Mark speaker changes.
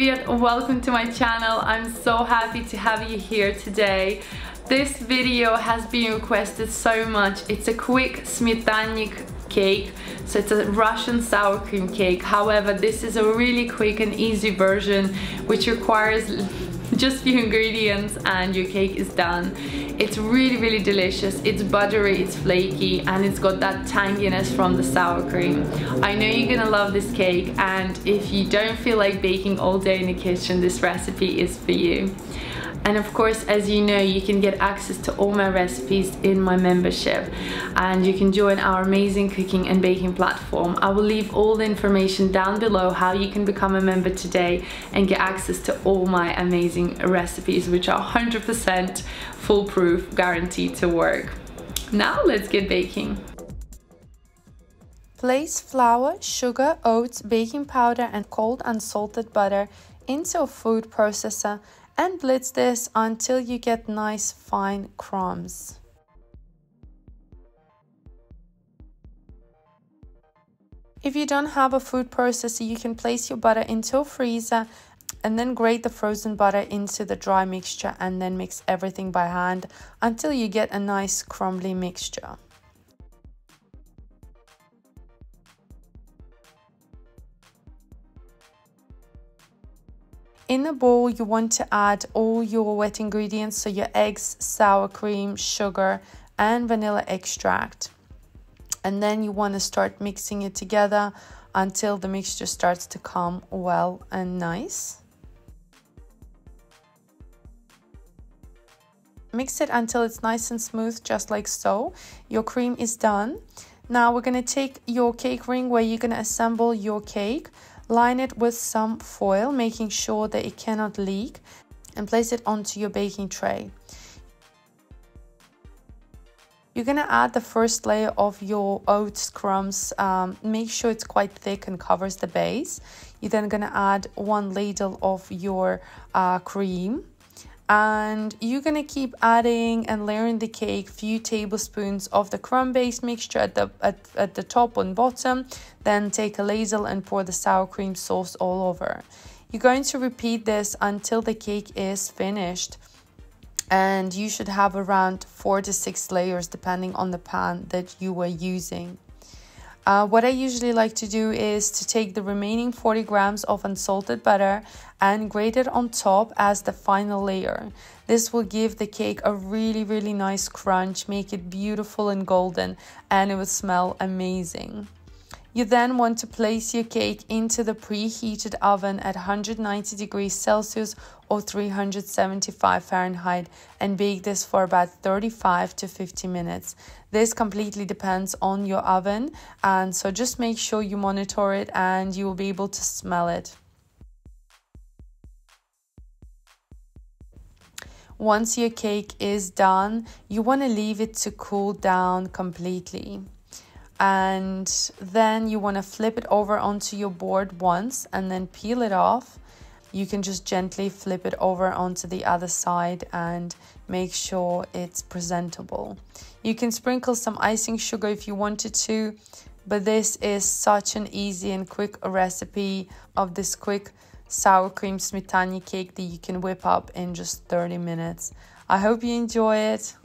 Speaker 1: Привет! Welcome to my channel. I'm so happy to have you here today. This video has been requested so much. It's a quick Smetannik cake, so it's a Russian sour cream cake. However, this is a really quick and easy version which requires just few ingredients and your cake is done. It's really delicious. It's buttery, it's flaky, and it's got that tanginess from the sour cream. I know you're gonna love this cake, and if you don't feel like baking all day in the kitchen, this recipe is for you. And of course, as you know, you can get access to all my recipes in my membership, and you can join our amazing cooking and baking platform. I will leave all the information down below how you can become a member today and get access to all my amazing recipes, which are 100% foolproof, guaranteed to work. Now let's get baking. Place flour, sugar, oats, baking powder and cold unsalted butter into a food processor and blitz this until you get nice fine crumbs. If you don't have a food processor, you can place your butter into a freezer and then grate the frozen butter into the dry mixture and then mix everything by hand until you get a nice crumbly mixture. In a bowl, you want to add all your wet ingredients, so your eggs, sour cream, sugar, and vanilla extract. And then you want to start mixing it together until the mixture starts to come well and nice. Mix it until it's nice and smooth, just like so. Your cream is done. Now we're going to take your cake ring where you're going to assemble your cake. Line it with some foil, making sure that it cannot leak, and place it onto your baking tray. You're going to add the first layer of your oats crumbs. Make sure it's quite thick and covers the base. You're then going to add 1 ladle of your cream. And you're going to keep adding and layering the cake, few tablespoons of the crumb-based mixture at the top and bottom. Then take a ladle and pour the sour cream sauce all over. You're going to repeat this until the cake is finished. And you should have around 4 to 6 layers depending on the pan that you were using. What I usually like to do is to take the remaining 40 grams of unsalted butter and grate it on top as the final layer. This will give the cake a really nice crunch, make it beautiful and golden, and it will smell amazing. You then want to place your cake into the preheated oven at 190 degrees Celsius or 375 Fahrenheit and bake this for about 35 to 50 minutes. This completely depends on your oven, and so just make sure you monitor it and you will be able to smell it. Once your cake is done, you want to leave it to cool down completely. And then you want to flip it over onto your board once and then peel it off. You can just gently flip it over onto the other side and make sure it's presentable. You can sprinkle some icing sugar if you wanted to, but this is such an easy and quick recipe of this quick sour cream Smetannik cake that you can whip up in just 30 minutes. I hope you enjoy it.